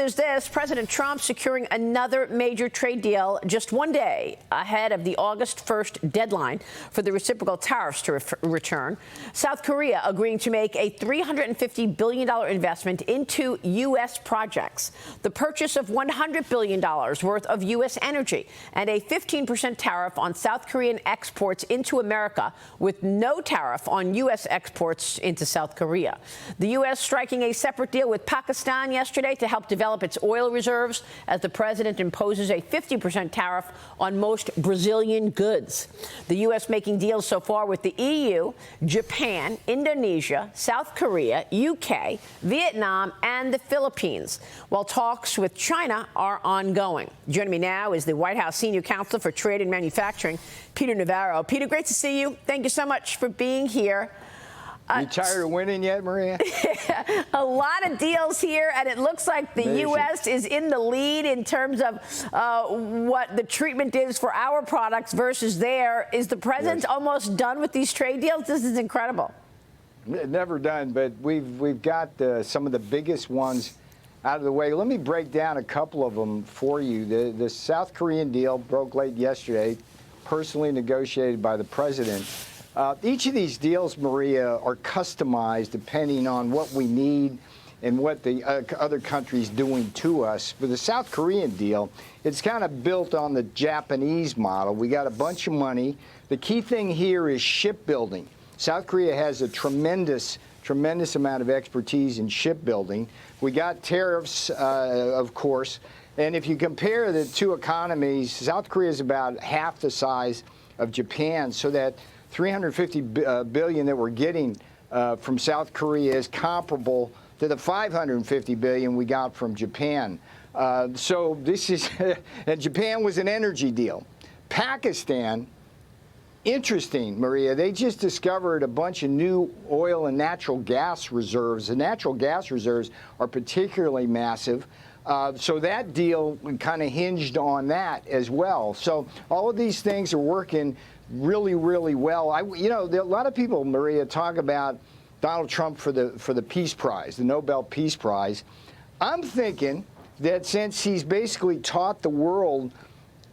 there's this. President Trump securing another major trade deal just one day ahead of the August 1st deadline for the reciprocal tariffs to return. South Korea agreeing to make a $350 billion investment into U.S. projects, the purchase of $100 billion worth of U.S. energy, and a 15% tariff on South Korean exports into America, with no tariff on U.S. exports into South Korea. The U.S. striking a separate deal with Pakistan yesterday to help develop its oil reserves as the president imposes a 50% tariff on most Brazilian goods. The U.S. making deals so far with the EU, Japan, Indonesia, South Korea, UK, Vietnam, and the Philippines, while talks with China are ongoing. Joining me now is the White House Senior Counselor for Trade and Manufacturing, Peter Navarro. Peter, great to see you. Thank you so much for being here. You tired of winning yet, Maria? A lot of deals here, and it looks like the U.S. is in the lead in terms of what the treatment is for our products versus there. Is the president almost done with these trade deals? This is incredible. Never done, but we've got some of the biggest ones out of the way. Let me break down a couple of them for you. The South Korean deal broke late yesterday, personally negotiated by the president. Each of these deals, Maria, are customized depending on what we need and what the other country's doing to us. For the South Korean deal, it's kind of built on the Japanese model. We got a bunch of money. The key thing here is shipbuilding. South Korea has a tremendous amount of expertise in shipbuilding. We got tariffs, of course. And if you compare the two economies, South Korea is about half the size of Japan, so that $350 billion that we're getting from South Korea is comparable to the $550 billion we got from Japan. So this is, and Japan was an energy deal. Pakistan, interesting, Maria, they just discovered a bunch of new oil and natural gas reserves. The natural gas reserves are particularly massive. So that deal kind of hinged on that as well. So all of these things are working really, really well. You know, a lot of people, Maria, talk about Donald Trump for the Peace Prize, the Nobel Peace Prize. I'm thinking that since he's basically taught the world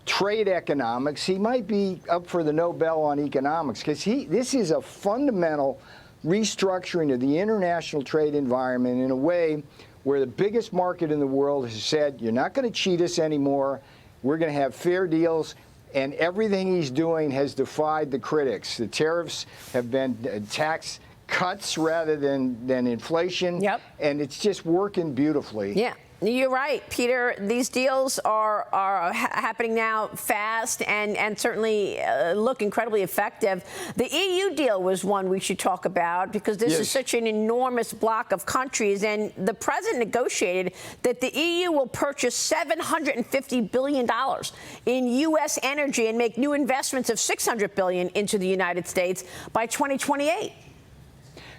trade economics, he might be up for the Nobel on economics, because this is a fundamental restructuring of the international trade environment in a way where the biggest market in the world has said, you're not going to cheat us anymore. We're going to have fair deals. And everything he's doing has defied the critics. The tariffs have been tax cuts rather than inflation. Yep. And it's just working beautifully. Yeah. You're right, Peter. These deals are happening now fast and certainly look incredibly effective. The EU deal was one we should talk about, because this is such an enormous block of countries. And the president negotiated that the EU will purchase $750 billion in U.S. energy and make new investments of $600 billion into the United States by 2028.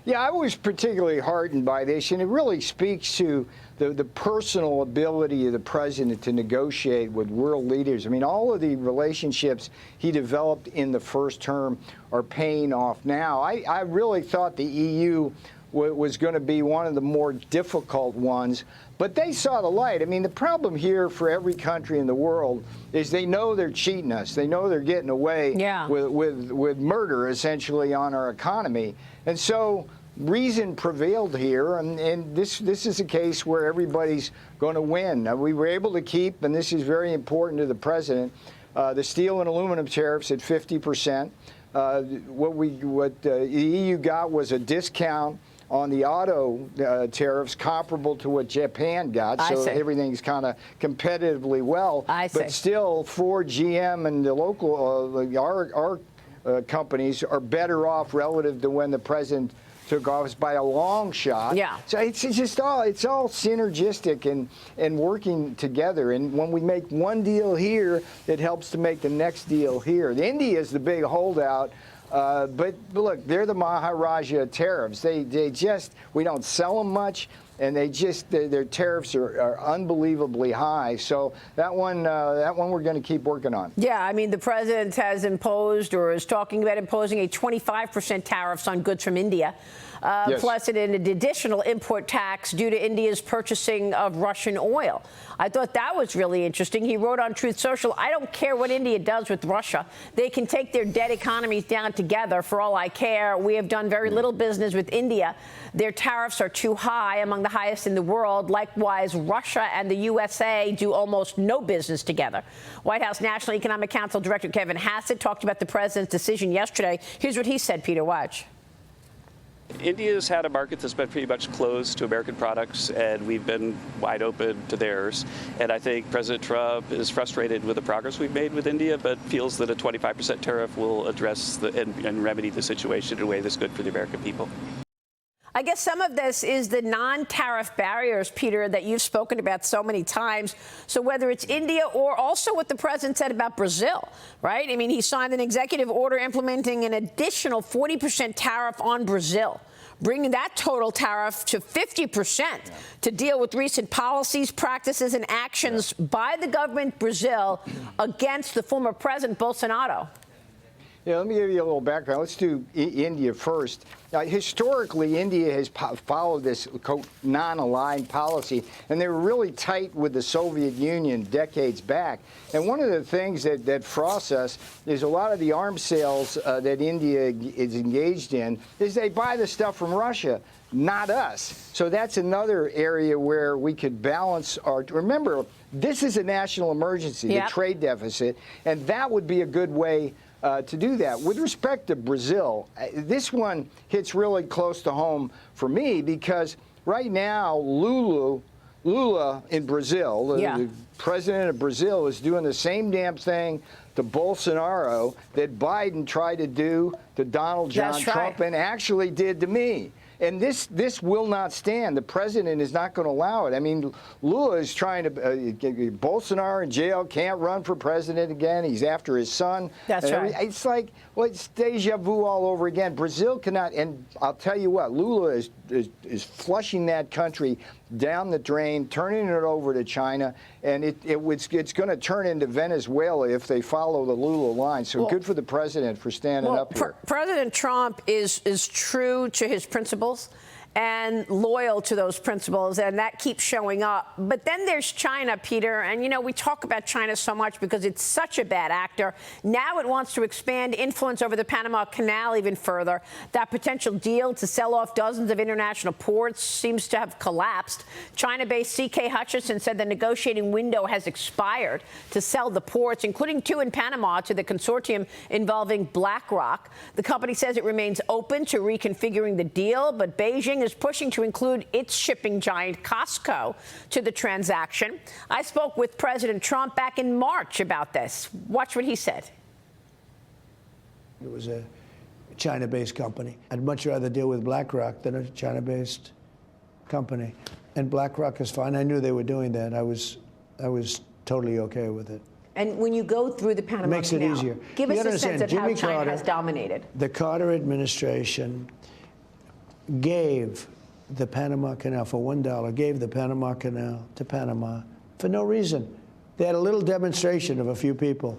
Yeah, I was particularly heartened by this, and it really speaks to the personal ability of the president to negotiate with world leaders. I mean, all of the relationships he developed in the first term are paying off now. I really thought the EU was going to be one of the more difficult ones, but they saw the light. I mean, the problem here for every country in the world is they know they're cheating us. They know they're getting away with murder, essentially, on our economy. And so reason prevailed here, and this is a case where everybody's going to win. We were able to keep, and this is very important to the president, the steel and aluminum tariffs at 50%. What the EU got was a discount on the auto tariffs comparable to what Japan got, so everything's kind of competitively well. But still, Ford, GM, and the local our companies are better off relative to when the president took office by a long shot. Yeah. So it's all synergistic and working together. And when we make one deal here, it helps to make the next deal here. India is the big holdout. But look, they're the Maharaja tariffs. We don't sell them much, and their tariffs are unbelievably high. So that one we're going to keep working on. Yeah, I mean, the president has imposed or is talking about imposing a 25% tariffs on goods from India. Yes. plus an additional import tax due to India's purchasing of Russian oil. I thought that was really interesting. He wrote on Truth Social, "I don't care what India does with Russia. They can take their dead economies down together for all I care. We have done very little business with India. Their tariffs are too high, among the highest in the world. Likewise, Russia and the USA do almost no business together." White House National Economic Council Director Kevin Hassett talked about the president's decision yesterday. Here's what he said, Peter. Watch. India's had a market that's been pretty much closed to American products, and we've been wide open to theirs. And I think President Trump is frustrated with the progress we've made with India, but feels that a 25% tariff will address and remedy the situation in a way that's good for the American people. I guess some of this is the non-tariff barriers, Peter, that you've spoken about so many times. So whether it's India or also what the president said about Brazil, right? I mean, he signed an executive order implementing an additional 40% tariff on Brazil, bringing that total tariff to 50% to deal with recent policies, practices, and actions by the government of Brazil against the former President Bolsonaro. Yeah, let me give you a little background. Let's do India first. Now, historically, India has followed this non-aligned policy, and they were really tight with the Soviet Union decades back. And one of the things that frosts us is a lot of the arms sales that India is engaged in is they buy the stuff from Russia, not us. So that's another area where we could balance our. Remember, this is a national emergency, the trade deficit, and that would be a good way to do that. With respect to Brazil, this one hits really close to home for me because right now Lula in Brazil, the president of Brazil, is doing the same damn thing to Bolsonaro that Biden tried to do to Donald John Trump and actually did to me. And this will not stand. The president is not going to allow it. I mean, Lula is trying to get Bolsonaro in jail, can't run for president again. He's after his son. That's right. It's like, well, it's deja vu all over again. Brazil cannot, and I'll tell you what, Lula is flushing that country down the drain, turning it over to China, and it's going to turn into Venezuela if they follow the Lula line. So good for the president for standing up here. President Trump is true to his principles and loyal to those principles, and that keeps showing up. But then there's China, Peter, and, you know, we talk about China so much because it's such a bad actor. Now it wants to expand influence over the Panama Canal even further. That potential deal to sell off dozens of international ports seems to have collapsed. China-based CK Hutchison said the negotiating window has expired to sell the ports, including 2 in Panama, to the consortium involving BlackRock. The company says it remains open to reconfiguring the deal, but Beijing is pushing to include its shipping giant Costco to the transaction. I spoke with President Trump back in March about this. Watch what he said. It was a China-based company. I'd much rather deal with BlackRock than a China-based company. And BlackRock is fine. I knew they were doing that. I was totally okay with it. And when you go through the Panama Canal, makes it easier. Give us a sense of how China Carter has dominated. The Carter administration gave the Panama Canal for $1, gave the Panama Canal to Panama for no reason. They had a little demonstration of a few people,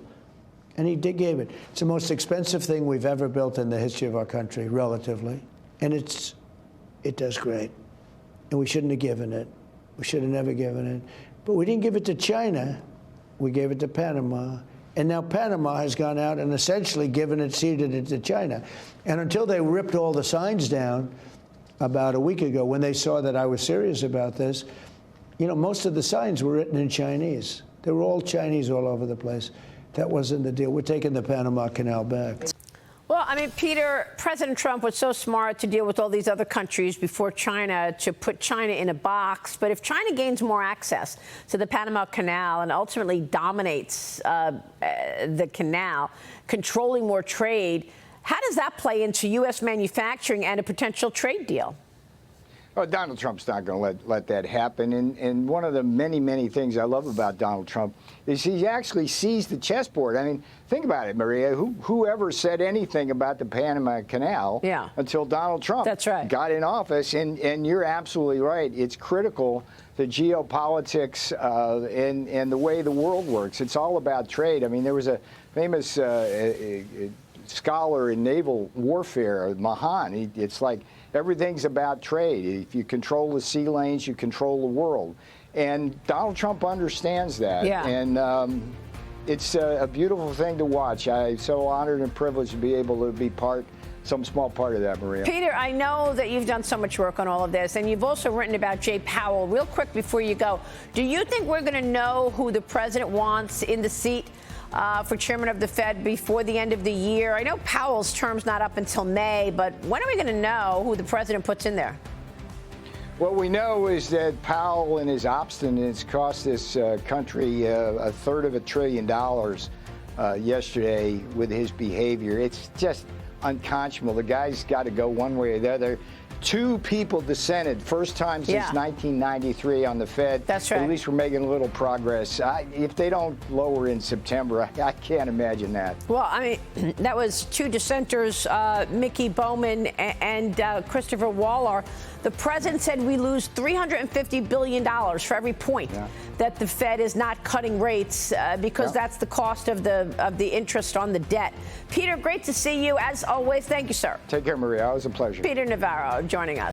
and he gave it. It's the most expensive thing we've ever built in the history of our country, relatively, and it does great. And we shouldn't have given it. We should have never given it. But we didn't give it to China. We gave it to Panama. And now Panama has gone out and essentially ceded it to China. And until they ripped all the signs down about a week ago, when they saw that I was serious about this, you know, most of the signs were written in Chinese. They were all Chinese all over the place. That wasn't the deal. We're taking the Panama Canal back. Well, I mean, Peter, President Trump was so smart to deal with all these other countries before China, to put China in a box. But if China gains more access to the Panama Canal and ultimately dominates the canal, controlling more trade, how does that play into U.S. manufacturing and a potential trade deal? Well, Donald Trump's not going to let that happen. And one of the many, many things I love about Donald Trump is he actually sees the chessboard. I mean, think about it, Maria. Whoever said anything about the Panama Canal until Donald Trump got in office? And you're absolutely right. It's critical to geopolitics and the way the world works. It's all about trade. I mean, there was a famous scholar in naval warfare, Mahan. It's like everything's about trade. If you control the sea lanes, you control the world. And Donald Trump understands that. Yeah. And it's a beautiful thing to watch. I'm so honored and privileged to be able to be some small part of that, Maria. Peter, I know that you've done so much work on all of this, and you've also written about Jay Powell. Real quick before you go, do you think we're going to know who the president wants in the seat for chairman of the Fed before the end of the year? I know Powell's term's not up until May, but when are we going to know who the president puts in there? What we know is that Powell and his obstinance cost this country $1/3 trillion yesterday with his behavior. It's just unconscionable. The guy's got to go one way or the other. 2 people dissented, first time since 1993 on the Fed. That's right. At least we're making a little progress. If they don't lower in September, I can't imagine that. Well, I mean, that was 2 dissenters, Mickey Bowman and Christopher Waller. The president said we lose $350 billion for every point that the Fed is not cutting rates because that's the cost of the interest on the debt. Peter, great to see you as always. Thank you, sir. Take care, Maria. It was a pleasure. Peter Navarro joining us.